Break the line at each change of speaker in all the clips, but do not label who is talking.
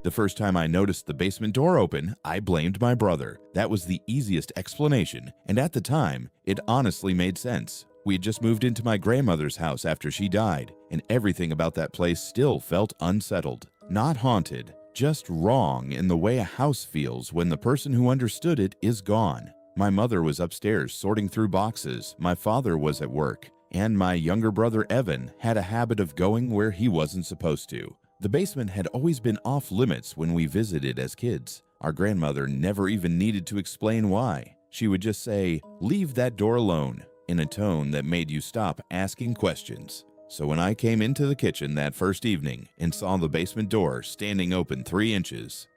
The first time I noticed the basement door open, I blamed my brother. That was the easiest explanation, and at the time, it honestly made sense. We had just moved into my grandmother's house after she died, and everything about that place still felt unsettled. Not haunted, just wrong in the way a house feels when the person who understood it is gone. My mother was upstairs sorting through boxes, my father was at work, and my younger brother Evan had a habit of going where he wasn't supposed to. The basement had always been off limits when we visited as kids. Our grandmother never even needed to explain why. She would just say, "Leave that door alone," in a tone that made you stop asking questions. So when I came into the kitchen that first evening and saw the basement door standing open 3 inches,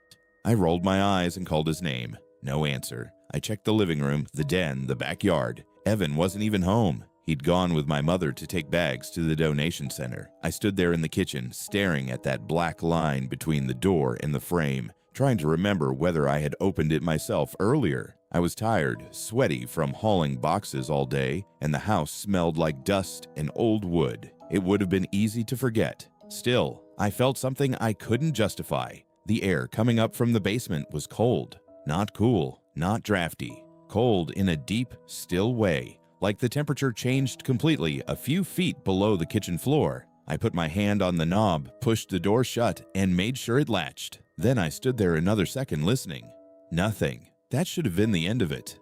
I rolled my eyes and called his name. No answer. I checked the living room, the den, the backyard. Evan wasn't even home. He'd gone with my mother to take bags to the donation center. I stood there in the kitchen, staring at that black line between the door and the frame, trying to remember whether I had opened it myself earlier. I was tired, sweaty from hauling boxes all day, and the house smelled like dust and old wood. It would have been easy to forget. Still, I felt something I couldn't justify. The air coming up from the basement was cold. Not cool, not drafty. Cold in a deep, still way. Like the temperature changed completely a few feet below the kitchen floor. I put my hand on the knob, pushed the door shut, and made sure it latched. Then I stood there another second listening. Nothing. That should have been the end of it.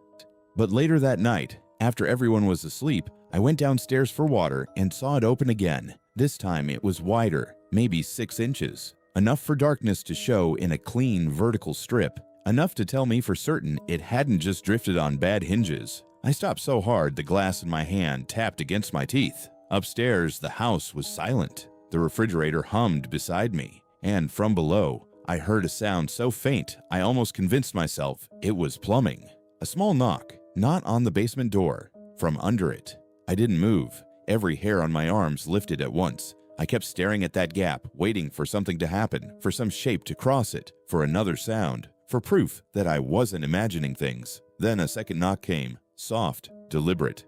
But later that night, after everyone was asleep, I went downstairs for water and saw it open again. This time it was wider, maybe 6 inches. Enough for darkness to show in a clean vertical strip. Enough to tell me for certain it hadn't just drifted on bad hinges. I stopped so hard the glass in my hand tapped against my teeth. Upstairs, the house was silent. The refrigerator hummed beside me, and from below, I heard a sound so faint I almost convinced myself it was plumbing. A small knock, not on the basement door, from under it. I didn't move. Every hair on my arms lifted at once. I kept staring at that gap, waiting for something to happen, for some shape to cross it, for another sound, for proof that I wasn't imagining things. Then a second knock came. Soft, deliberate.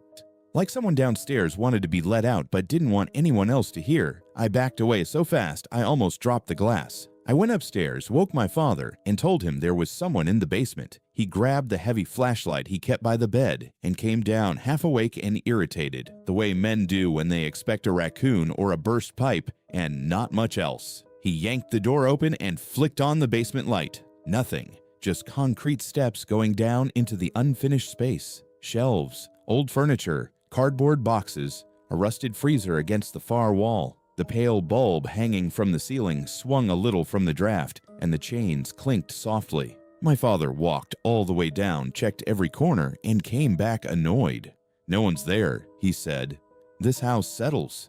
Like someone downstairs wanted to be let out but didn't want anyone else to hear. I backed away so fast I almost dropped the glass. I went upstairs, woke my father, and told him there was someone in the basement. He grabbed the heavy flashlight he kept by the bed and came down half awake and irritated, the way men do when they expect a raccoon or a burst pipe and not much else. He yanked the door open and flicked on the basement light. Nothing, just concrete steps going down into the unfinished space. Shelves, old furniture, cardboard boxes, a rusted freezer against the far wall. The pale bulb hanging from the ceiling swung a little from the draft, and the chains clinked softly. My father walked all the way down, checked every corner, and came back annoyed. "No one's there," he said. "This house settles.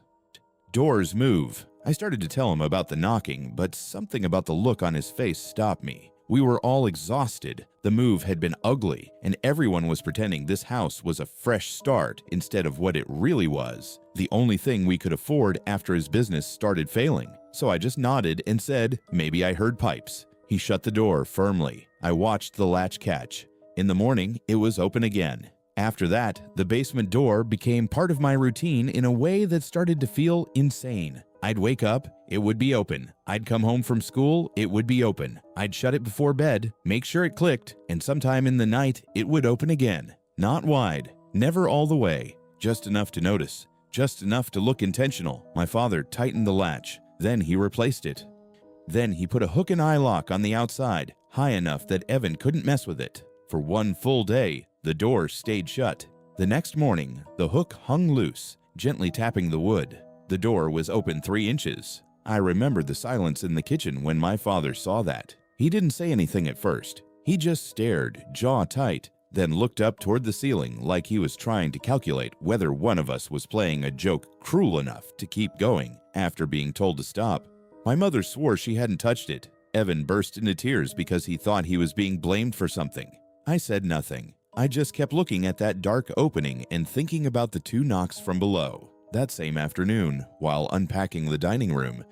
Doors move." I started to tell him about the knocking, but something about the look on his face stopped me. We were all exhausted. The move had been ugly, and everyone was pretending this house was a fresh start instead of what it really was, the only thing we could afford after his business started failing. So I just nodded and said, maybe I heard pipes. He shut the door firmly. I watched the latch catch. In the morning, it was open again. After that, the basement door became part of my routine in a way that started to feel insane. I'd wake up, it would be open. I'd come home from school, it would be open. I'd shut it before bed, make sure it clicked, and sometime in the night, it would open again. Not wide, never all the way, just enough to notice, just enough to look intentional. My father tightened the latch, then he replaced it. Then he put a hook and eye lock on the outside, high enough that Evan couldn't mess with it. For one full day, the door stayed shut. The next morning, the hook hung loose, gently tapping the wood. The door was open 3 inches. I remembered the silence in the kitchen when my father saw that. He didn't say anything at first. He just stared, jaw tight, then looked up toward the ceiling like he was trying to calculate whether one of us was playing a joke cruel enough to keep going after being told to stop. My mother swore she hadn't touched it. Evan burst into tears because he thought he was being blamed for something. I said nothing. I just kept looking at that dark opening and thinking about the 2 knocks from below. That same afternoon, while unpacking the dining room,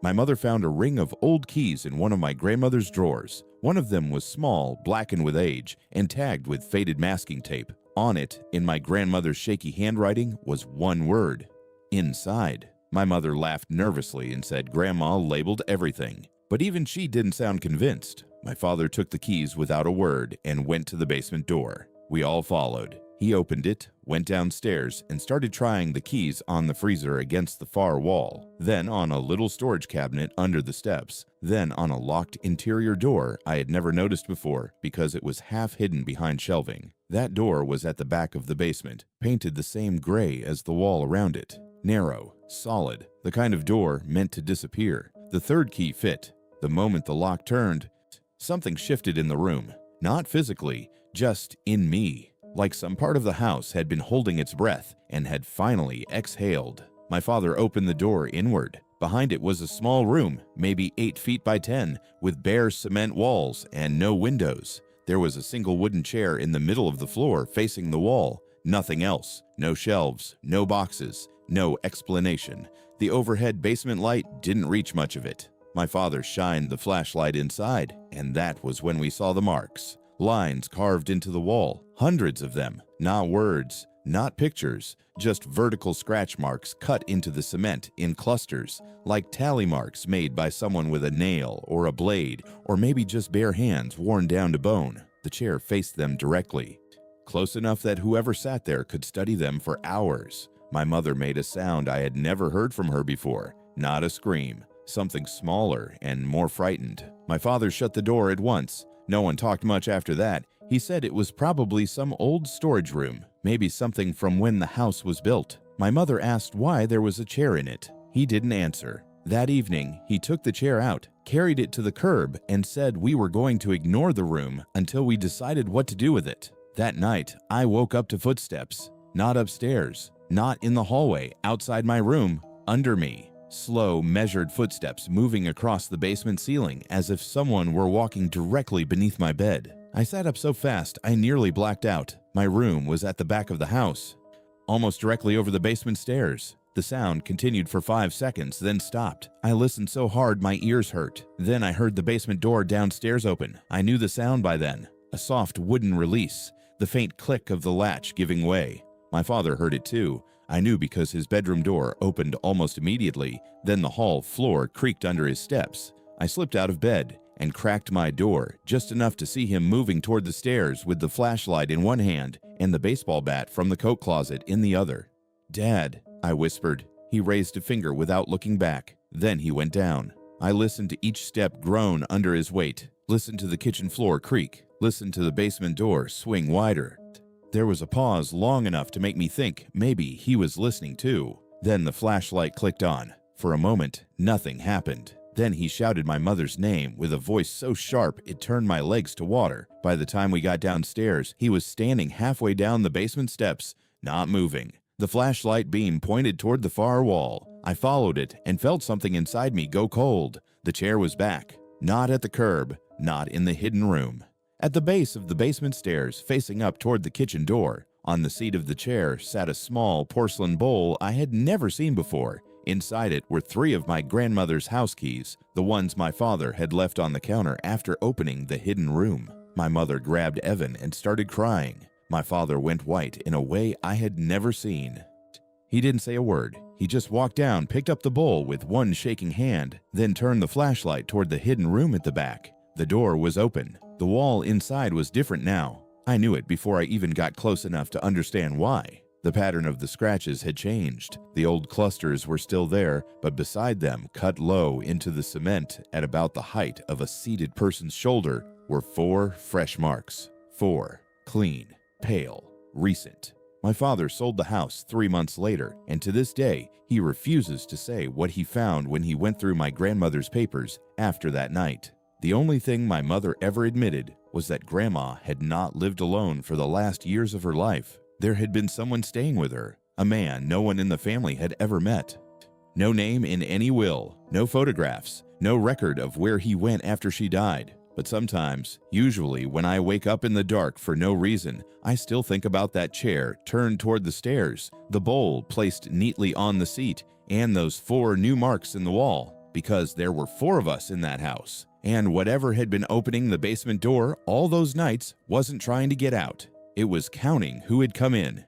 my mother found a ring of old keys in one of my grandmother's drawers. One of them was small, blackened with age, and tagged with faded masking tape. On it, in my grandmother's shaky handwriting, was one word: inside. My mother laughed nervously and said Grandma labeled everything. But even she didn't sound convinced. My father took the keys without a word and went to the basement door. We all followed. He opened it, went downstairs, and started trying the keys on the freezer against the far wall, then on a little storage cabinet under the steps, then on a locked interior door I had never noticed before because it was half hidden behind shelving. That door was at the back of the basement, painted the same gray as the wall around it. Narrow, solid, the kind of door meant to disappear. The third key fit. The moment the lock turned, something shifted in the room. Not physically, just in me. Like some part of the house had been holding its breath and had finally exhaled. My father opened the door inward. Behind it was a small room, maybe 8 feet by 10, with bare cement walls and no windows. There was a single wooden chair in the middle of the floor facing the wall. Nothing else. No shelves, no boxes, no explanation. The overhead basement light didn't reach much of it. My father shined the flashlight inside, and that was when we saw the marks. Lines carved into the wall, hundreds of them, not words, not pictures, just vertical scratch marks cut into the cement in clusters, like tally marks made by someone with a nail or a blade, or maybe just bare hands worn down to bone. The chair faced them directly, close enough that whoever sat there could study them for hours. My mother made a sound I had never heard from her before, not a scream, something smaller and more frightened. My father shut the door at once. No one talked much after that. He said it was probably some old storage room, maybe something from when the house was built. My mother asked why there was a chair in it. He didn't answer. That evening, he took the chair out, carried it to the curb, and said we were going to ignore the room until we decided what to do with it. That night, I woke up to footsteps. Not upstairs, not in the hallway, outside my room, under me. Slow, measured footsteps moving across the basement ceiling as if someone were walking directly beneath my bed. I sat up so fast I nearly blacked out. My room was at the back of the house, almost directly over the basement stairs. The sound continued for 5 seconds, then stopped. I listened so hard my ears hurt. Then I heard the basement door downstairs open. I knew the sound by then. A soft wooden release, the faint click of the latch giving way. My father heard it too. I knew because his bedroom door opened almost immediately, then the hall floor creaked under his steps. I slipped out of bed and cracked my door, just enough to see him moving toward the stairs with the flashlight in one hand and the baseball bat from the coat closet in the other. "Dad," I whispered. He raised a finger without looking back. Then he went down. I listened to each step groan under his weight, listened to the kitchen floor creak, listened to the basement door swing wider. There was a pause long enough to make me think maybe he was listening too. Then the flashlight clicked on. For a moment, nothing happened. Then he shouted my mother's name with a voice so sharp it turned my legs to water. By the time we got downstairs, he was standing halfway down the basement steps, not moving. The flashlight beam pointed toward the far wall. I followed it and felt something inside me go cold. The chair was back, not at the curb, not in the hidden room. At the base of the basement stairs, facing up toward the kitchen door, on the seat of the chair sat a small porcelain bowl I had never seen before. Inside it were 3 of my grandmother's house keys, the ones my father had left on the counter after opening the hidden room. My mother grabbed Evan and started crying. My father went white in a way I had never seen. He didn't say a word. He just walked down, picked up the bowl with one shaking hand, then turned the flashlight toward the hidden room at the back. The door was open. The wall inside was different now. I knew it before I even got close enough to understand why. The pattern of the scratches had changed. The old clusters were still there, but beside them, cut low into the cement at about the height of a seated person's shoulder, were 4 fresh marks. 4. Clean, pale, recent. My father sold the house 3 months later, and to this day, he refuses to say what he found when he went through my grandmother's papers after that night. The only thing my mother ever admitted was that Grandma had not lived alone for the last years of her life. There had been someone staying with her, a man no one in the family had ever met. No name in any will, no photographs, no record of where he went after she died. But sometimes, usually when I wake up in the dark for no reason, I still think about that chair turned toward the stairs, the bowl placed neatly on the seat, and those 4 new marks in the wall, because there were 4 of us in that house. And whatever had been opening the basement door all those nights wasn't trying to get out. It was counting who had come in.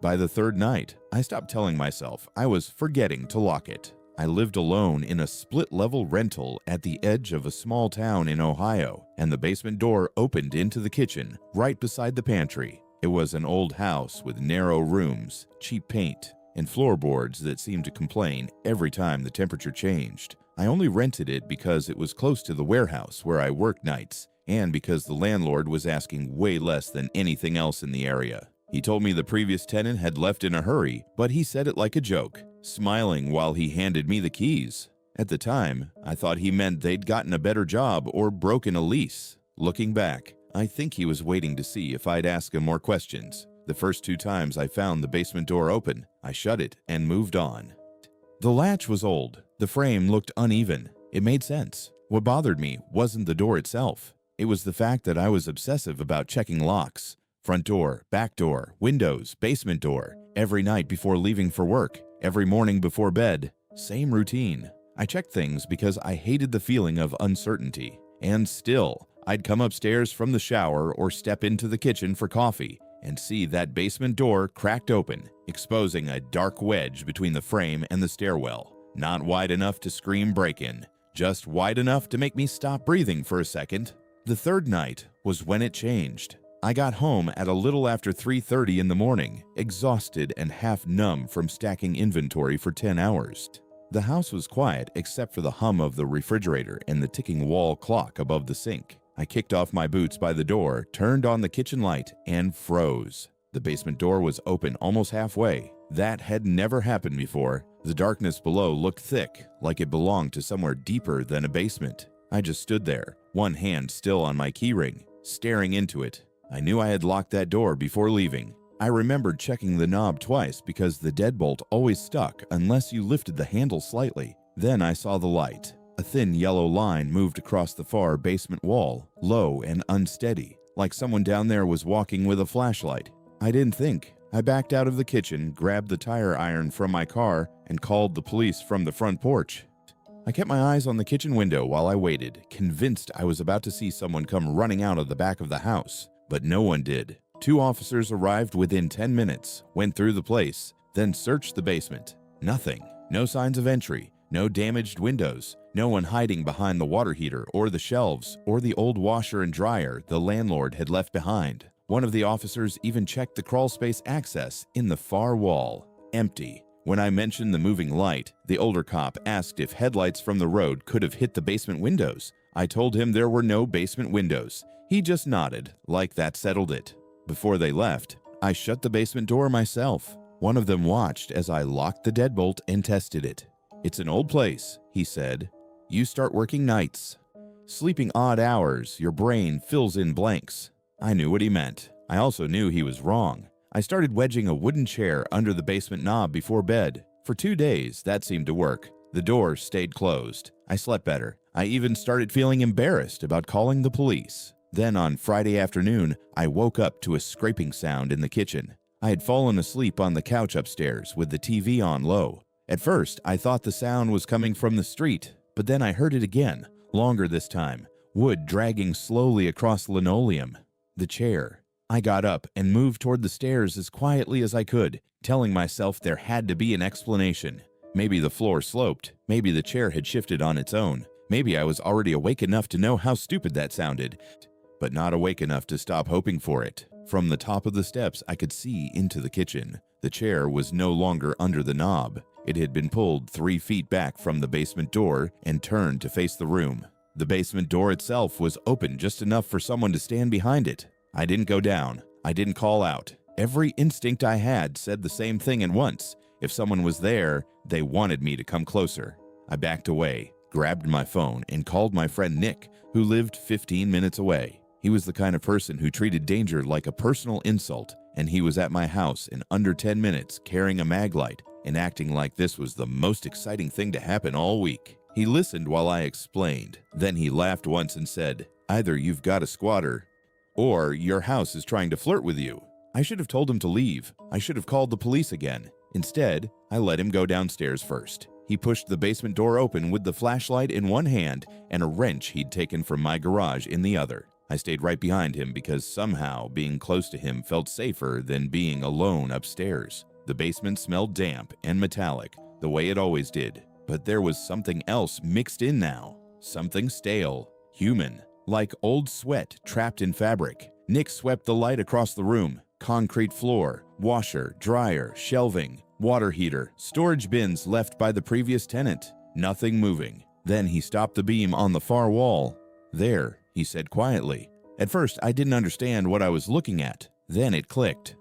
By the third night, I stopped telling myself I was forgetting to lock it. I lived alone in a split-level rental at the edge of a small town in Ohio, and the basement door opened into the kitchen right beside the pantry. It was an old house with narrow rooms, cheap paint, and floorboards that seemed to complain every time the temperature changed. I only rented it because it was close to the warehouse where I worked nights, and because the landlord was asking way less than anything else in the area. He told me the previous tenant had left in a hurry, but he said it like a joke, smiling while he handed me the keys. At the time, I thought he meant they'd gotten a better job or broken a lease. Looking back, I think he was waiting to see if I'd ask him more questions. The first 2 times I found the basement door open, I shut it and moved on. The latch was old. The frame looked uneven. It made sense. What bothered me wasn't the door itself. It was the fact that I was obsessive about checking locks. Front door, back door, windows, basement door. Every night before leaving for work. Every morning before bed. Same routine. I checked things because I hated the feeling of uncertainty. And still, I'd come upstairs from the shower or step into the kitchen for coffee and see that basement door cracked open, exposing a dark wedge between the frame and the stairwell. Not wide enough to scream break-in, just wide enough to make me stop breathing for a second. The third night was when it changed. I got home at a little after 3:30 in the morning, exhausted and half numb from stacking inventory for 10 hours. The house was quiet except for the hum of the refrigerator and the ticking wall clock above the sink. I kicked off my boots by the door, turned on the kitchen light, and froze. The basement door was open almost halfway. That had never happened before. The darkness below looked thick, like it belonged to somewhere deeper than a basement. I just stood there, one hand still on my keyring, staring into it. I knew I had locked that door before leaving. I remembered checking the knob twice because the deadbolt always stuck unless you lifted the handle slightly. Then I saw the light. A thin yellow line moved across the far basement wall, low and unsteady, like someone down there was walking with a flashlight. I didn't think. I backed out of the kitchen, grabbed the tire iron from my car, and called the police from the front porch. I kept my eyes on the kitchen window while I waited, convinced I was about to see someone come running out of the back of the house. But no one did. 2 officers arrived within 10 minutes, went through the place, then searched the basement. Nothing. No signs of entry. No damaged windows. No one hiding behind the water heater or the shelves or the old washer and dryer the landlord had left behind. One of the officers even checked the crawlspace access in the far wall. Empty. When I mentioned the moving light, the older cop asked if headlights from the road could have hit the basement windows. I told him there were no basement windows. He just nodded, like that settled it. Before they left, I shut the basement door myself. One of them watched as I locked the deadbolt and tested it. "It's an old place," he said. "You start working nights. Sleeping odd hours, your brain fills in blanks." I knew what he meant. I also knew he was wrong. I started wedging a wooden chair under the basement knob before bed. For 2 days, that seemed to work. The door stayed closed. I slept better. I even started feeling embarrassed about calling the police. Then on Friday afternoon, I woke up to a scraping sound in the kitchen. I had fallen asleep on the couch upstairs with the TV on low. At first, I thought the sound was coming from the street, but then I heard it again, longer this time, wood dragging slowly across linoleum. The chair. I got up and moved toward the stairs as quietly as I could, telling myself there had to be an explanation. Maybe the floor sloped. Maybe the chair had shifted on its own. Maybe I was already awake enough to know how stupid that sounded, but not awake enough to stop hoping for it. From the top of the steps, I could see into the kitchen. The chair was no longer under the knob. It had been pulled 3 feet back from the basement door and turned to face the room. The basement door itself was open just enough for someone to stand behind it. I didn't go down. I didn't call out. Every instinct I had said the same thing at once. If someone was there, they wanted me to come closer. I backed away, grabbed my phone, and called my friend Nick, who lived 15 minutes away. He was the kind of person who treated danger like a personal insult, and he was at my house in under 10 minutes carrying a mag light and acting like this was the most exciting thing to happen all week. He listened while I explained. Then he laughed once and said, "Either you've got a squatter, or your house is trying to flirt with you." I should have told him to leave. I should have called the police again. Instead, I let him go downstairs first. He pushed the basement door open with the flashlight in one hand and a wrench he'd taken from my garage in the other. I stayed right behind him because somehow being close to him felt safer than being alone upstairs. The basement smelled damp and metallic, the way it always did. But there was something else mixed in now. Something stale, human, like old sweat trapped in fabric. Nick swept the light across the room. Concrete floor, washer, dryer, shelving, water heater, storage bins left by the previous tenant. Nothing moving. Then he stopped the beam on the far wall. "There," he said quietly. At first, I didn't understand what I was looking at. Then it clicked.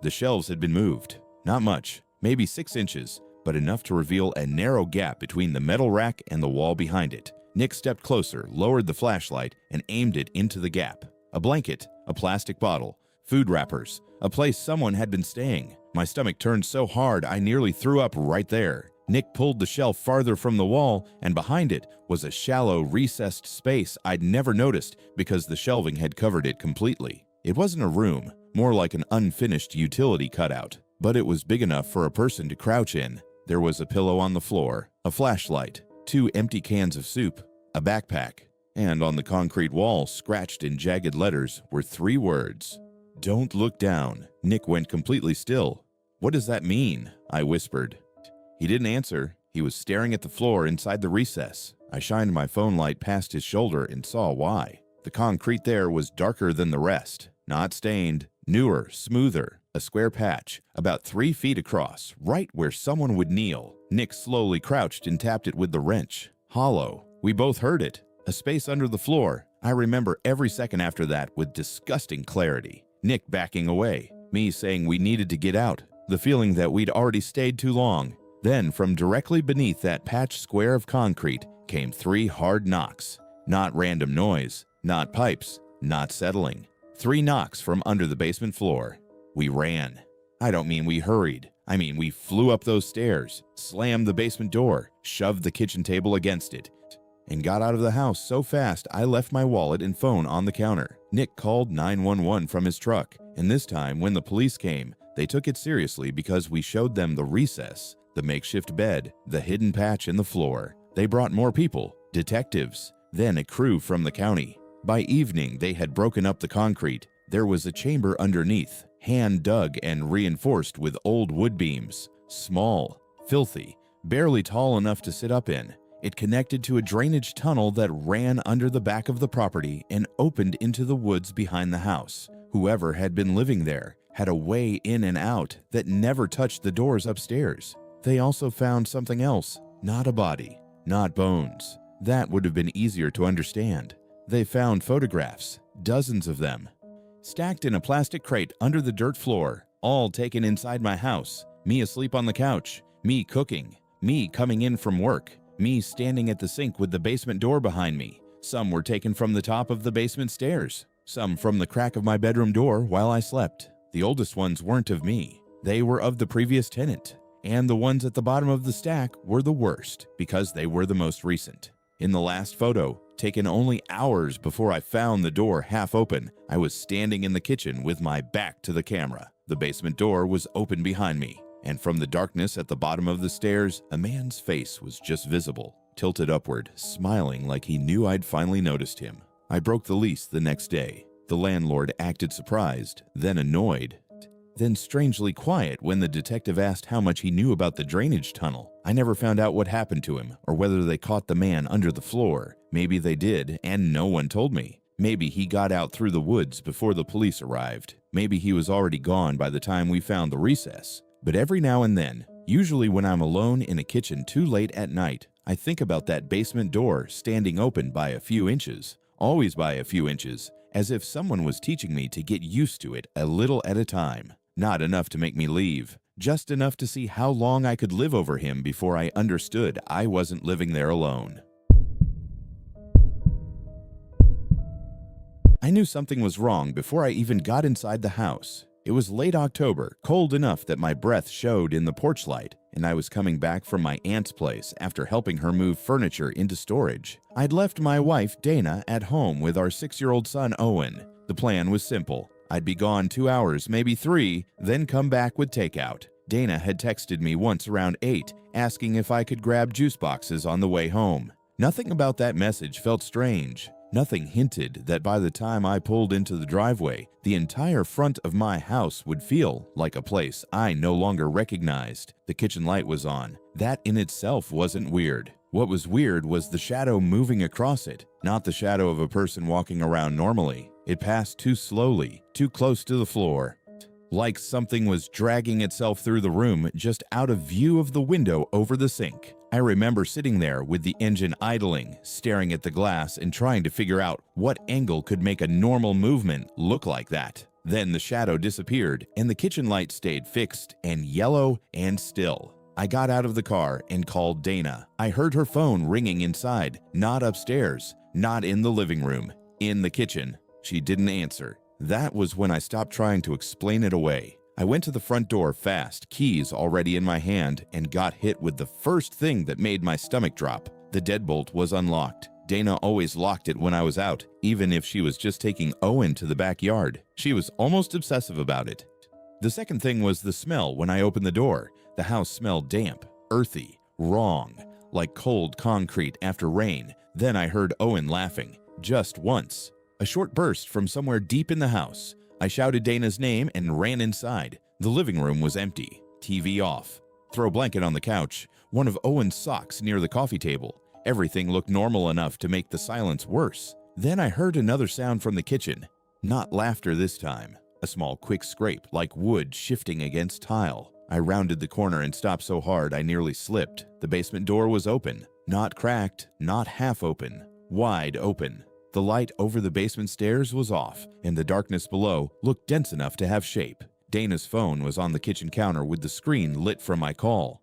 The shelves had been moved. Not much, maybe 6 inches, but enough to reveal a narrow gap between the metal rack and the wall behind it. Nick stepped closer, lowered the flashlight, and aimed it into the gap. A blanket, a plastic bottle, food wrappers, a place someone had been staying. My stomach turned so hard I nearly threw up right there. Nick pulled the shelf farther from the wall, and behind it was a shallow, recessed space I'd never noticed because the shelving had covered it completely. It wasn't a room, more like an unfinished utility cutout, but it was big enough for a person to crouch in. There was a pillow on the floor, a flashlight, 2 empty cans of soup, a backpack, and on the concrete wall, scratched in jagged letters, were 3 words. "Don't look down." Nick went completely still. "What does that mean?" I whispered. He didn't answer. He was staring at the floor inside the recess. I shined my phone light past his shoulder and saw why. The concrete there was darker than the rest, not stained, newer, smoother, a square patch, about 3 feet across, right where someone would kneel. Nick slowly crouched and tapped it with the wrench. Hollow. We both heard it. A space under the floor. I remember every second after that with disgusting clarity. Nick backing away. Me saying we needed to get out. The feeling that we'd already stayed too long. Then, from directly beneath that patched square of concrete, came 3 hard knocks. Not random noise, not pipes, not settling. 3 knocks from under the basement floor. We ran. I don't mean we hurried. I mean we flew up those stairs, slammed the basement door, shoved the kitchen table against it, and got out of the house so fast I left my wallet and phone on the counter. Nick called 911 from his truck, and this time when the police came, they took it seriously because we showed them the recess, the makeshift bed, the hidden patch in the floor. They brought more people, detectives, then a crew from the county. By evening, they had broken up the concrete. There was a chamber underneath, hand dug and reinforced with old wood beams. Small, filthy, barely tall enough to sit up in. It connected to a drainage tunnel that ran under the back of the property and opened into the woods behind the house. Whoever had been living there had a way in and out that never touched the doors upstairs. They also found something else. Not a body, not bones. That would have been easier to understand. They found photographs, dozens of them, stacked in a plastic crate under the dirt floor, all taken inside my house. Me asleep on the couch, me cooking, me coming in from work, me standing at the sink with the basement door behind me. Some were taken from the top of the basement stairs, some from the crack of my bedroom door while I slept. The oldest ones weren't of me. They were of the previous tenant. And the ones at the bottom of the stack were the worst because they were the most recent. In the last photo, taken only hours before I found the door half open, I was standing in the kitchen with my back to the camera. The basement door was open behind me, and from the darkness at the bottom of the stairs, a man's face was just visible, tilted upward, smiling like he knew I'd finally noticed him. I broke the lease the next day. The landlord acted surprised, then annoyed, then strangely quiet when the detective asked how much he knew about the drainage tunnel. I never found out what happened to him or whether they caught the man under the floor. Maybe they did, and no one told me. Maybe he got out through the woods before the police arrived. Maybe he was already gone by the time we found the recess. But every now and then, usually when I'm alone in a kitchen too late at night, I think about that basement door standing open by a few inches, always by a few inches, as if someone was teaching me to get used to it a little at a time. Not enough to make me leave, just enough to see how long I could live over him before I understood I wasn't living there alone. I knew something was wrong before I even got inside the house. It was late October, cold enough that my breath showed in the porch light, and I was coming back from my aunt's place after helping her move furniture into storage. I'd left my wife, Dana, at home with our 6-year-old son, Owen. The plan was simple. I'd be gone 2 hours, maybe 3, then come back with takeout. Dana had texted me once around 8, asking if I could grab juice boxes on the way home. Nothing about that message felt strange. Nothing hinted that by the time I pulled into the driveway, the entire front of my house would feel like a place I no longer recognized. The kitchen light was on. That in itself wasn't weird. What was weird was the shadow moving across it, not the shadow of a person walking around normally. It passed too slowly, too close to the floor. Like something was dragging itself through the room just out of view of the window over the sink. I remember sitting there with the engine idling, staring at the glass and trying to figure out what angle could make a normal movement look like that. Then the shadow disappeared and the kitchen light stayed fixed and yellow and still. I got out of the car and called Dana. I heard her phone ringing inside, not upstairs, not in the living room, in the kitchen. She didn't answer. That was when I stopped trying to explain it away. I went to the front door fast, keys already in my hand, and got hit with the first thing that made my stomach drop. The deadbolt was unlocked. Dana always locked it when I was out, even if she was just taking Owen to the backyard. She was almost obsessive about it. The second thing was the smell when I opened the door. The house smelled damp, earthy, wrong, like cold concrete after rain. Then I heard Owen laughing, just once. A short burst from somewhere deep in the house. I shouted Dana's name and ran inside. The living room was empty, TV off. Throw blanket on the couch, one of Owen's socks near the coffee table. Everything looked normal enough to make the silence worse. Then I heard another sound from the kitchen. Not laughter this time. A small quick scrape like wood shifting against tile. I rounded the corner and stopped so hard I nearly slipped. The basement door was open. Not cracked, not half open. Wide open. The light over the basement stairs was off, and the darkness below looked dense enough to have shape. Dana's phone was on the kitchen counter with the screen lit from my call.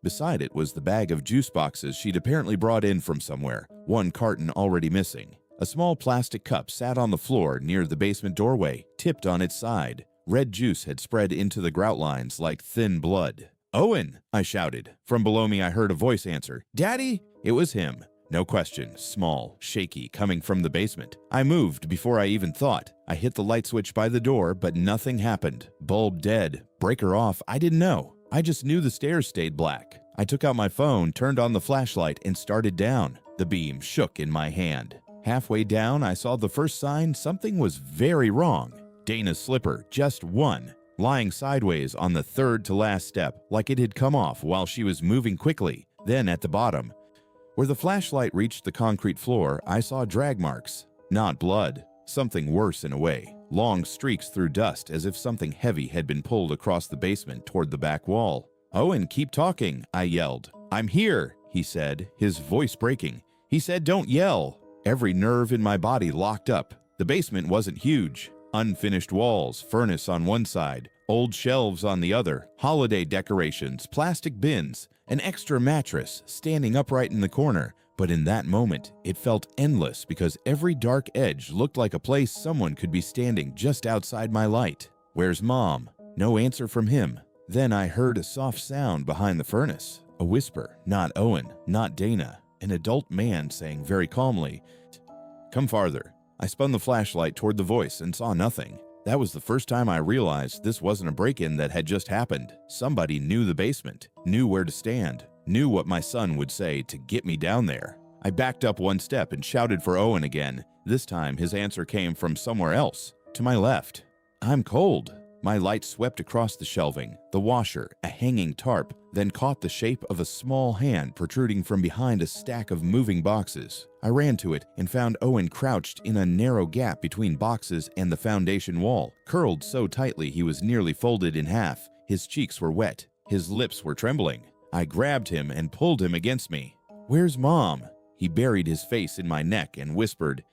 Beside it was the bag of juice boxes she'd apparently brought in from somewhere, one carton already missing. A small plastic cup sat on the floor near the basement doorway, tipped on its side. Red juice had spread into the grout lines like thin blood. "Owen!" I shouted. From below me I heard a voice answer, "Daddy!" It was him. No question, small, shaky, coming from the basement. I moved before I even thought. I hit the light switch by the door, but nothing happened. Bulb dead. Breaker off, I didn't know. I just knew the stairs stayed black. I took out my phone, turned on the flashlight, and started down. The beam shook in my hand. Halfway down, I saw the first sign something was very wrong. Dana's slipper, just one, lying sideways on the third to last step, like it had come off while she was moving quickly. Then at the bottom, where the flashlight reached the concrete floor, I saw drag marks. Not blood. Something worse in a way. Long streaks through dust as if something heavy had been pulled across the basement toward the back wall. "Owen, keep talking," I yelled. "I'm here," he said, his voice breaking. He said, "Don't yell." Every nerve in my body locked up. The basement wasn't huge. Unfinished walls, furnace on one side, old shelves on the other, holiday decorations, plastic bins, an extra mattress standing upright in the corner. But in that moment, it felt endless because every dark edge looked like a place someone could be standing just outside my light. "Where's Mom?" No answer from him. Then I heard a soft sound behind the furnace. A whisper, not Owen, not Dana. An adult man saying very calmly, "Come farther." I spun the flashlight toward the voice and saw nothing. That was the first time I realized this wasn't a break-in that had just happened. Somebody knew the basement, knew where to stand, knew what my son would say to get me down there. I backed up one step and shouted for Owen again. This time his answer came from somewhere else, to my left. "I'm cold." My light swept across the shelving, the washer, a hanging tarp, then caught the shape of a small hand protruding from behind a stack of moving boxes. I ran to it and found Owen crouched in a narrow gap between boxes and the foundation wall, curled so tightly he was nearly folded in half. His cheeks were wet. His lips were trembling. I grabbed him and pulled him against me. "Where's Mom?" He buried his face in my neck and whispered.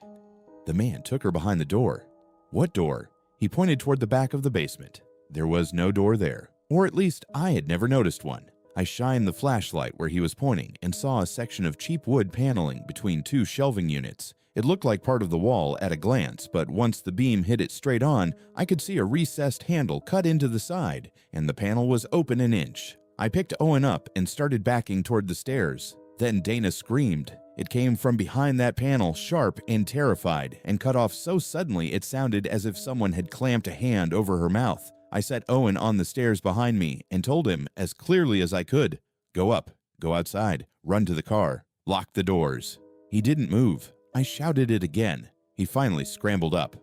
The man took her behind the door. "What door?" He pointed toward the back of the basement. There was no door there, or at least I had never noticed one. I shined the flashlight where he was pointing and saw a section of cheap wood paneling between two shelving units. It looked like part of the wall at a glance, but once the beam hit it straight on, I could see a recessed handle cut into the side, and the panel was open an inch. I picked Owen up and started backing toward the stairs. Then Dana screamed. It came from behind that panel, sharp and terrified, and cut off so suddenly it sounded as if someone had clamped a hand over her mouth. I set Owen on the stairs behind me and told him as clearly as I could, "Go up, go outside, run to the car, lock the doors." He didn't move. I shouted it again. He finally scrambled up.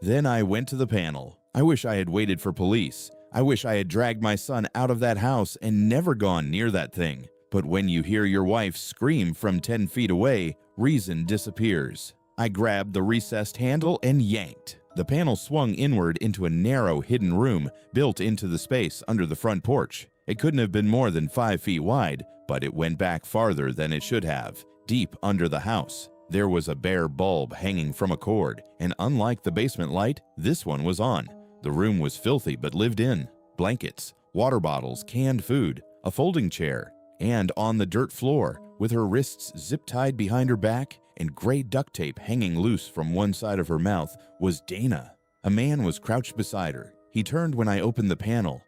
Then I went to the panel. I wish I had waited for police. I wish I had dragged my son out of that house and never gone near that thing. But when you hear your wife scream from 10 feet away, reason disappears. I grabbed the recessed handle and yanked. The panel swung inward into a narrow hidden room built into the space under the front porch. It couldn't have been more than 5 feet wide, but it went back farther than it should have, deep under the house. There was a bare bulb hanging from a cord, and unlike the basement light, this one was on. The room was filthy but lived in. Blankets, water bottles, canned food, a folding chair, and on the dirt floor, with her wrists zip-tied behind her back and gray duct tape hanging loose from one side of her mouth, was Dana. A man was crouched beside her. He turned when I opened the panel,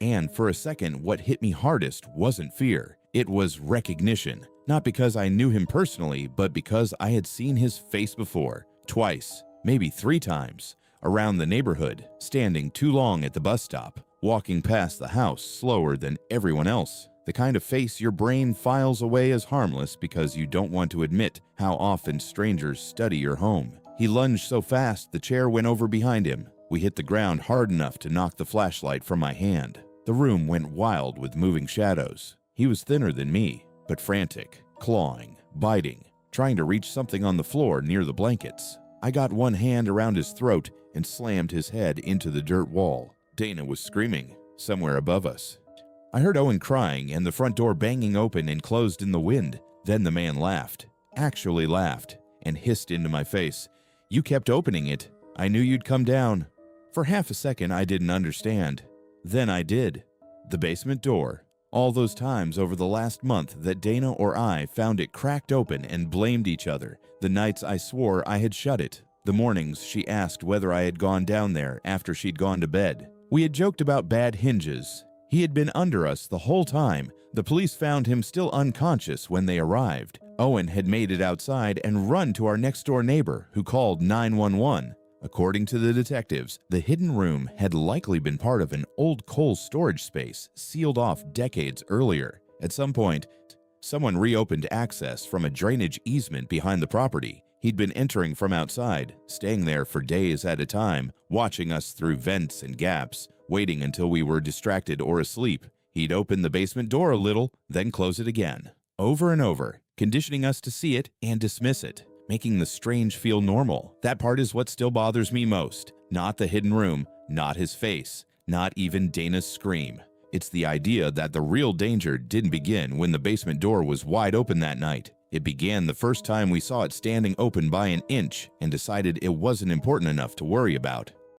and for a second what hit me hardest wasn't fear. It was recognition. Not because I knew him personally, but because I had seen his face before. Twice, maybe 3 times. Around the neighborhood, standing too long at the bus stop, walking past the house slower than everyone else. The kind of face your brain files away as harmless because you don't want to admit how often strangers study your home. He lunged so fast the chair went over behind him. We hit the ground hard enough to knock the flashlight from my hand. The room went wild with moving shadows. He was thinner than me, but frantic, clawing, biting, trying to reach something on the floor near the blankets. I got one hand around his throat and slammed his head into the dirt wall. Dana was screaming, somewhere above us. I heard Owen crying and the front door banging open and closed in the wind. Then the man laughed, actually laughed, and hissed into my face. "You kept opening it. I knew you'd come down." For half a second I didn't understand. Then I did. The basement door. All those times over the last month that Dana or I found it cracked open and blamed each other. The nights I swore I had shut it. The mornings she asked whether I had gone down there after she'd gone to bed. We had joked about bad hinges. He had been under us the whole time. The police found him still unconscious when they arrived. Owen had made it outside and run to our next-door neighbor, who called 911. According to the detectives, the hidden room had likely been part of an old coal storage space sealed off decades earlier. At some point, someone reopened access from a drainage easement behind the property. He'd been entering from outside, staying there for days at a time, watching us through vents and gaps, waiting until we were distracted or asleep. He'd open the basement door a little, then close it again. Over and over, conditioning us to see it and dismiss it, making the strange feel normal. That part is what still bothers me most. Not the hidden room, not his face, not even Dana's scream. It's the idea that the real danger didn't begin when the basement door was wide open that night. It began the first time we saw it standing open by an inch and decided it wasn't important enough to worry about.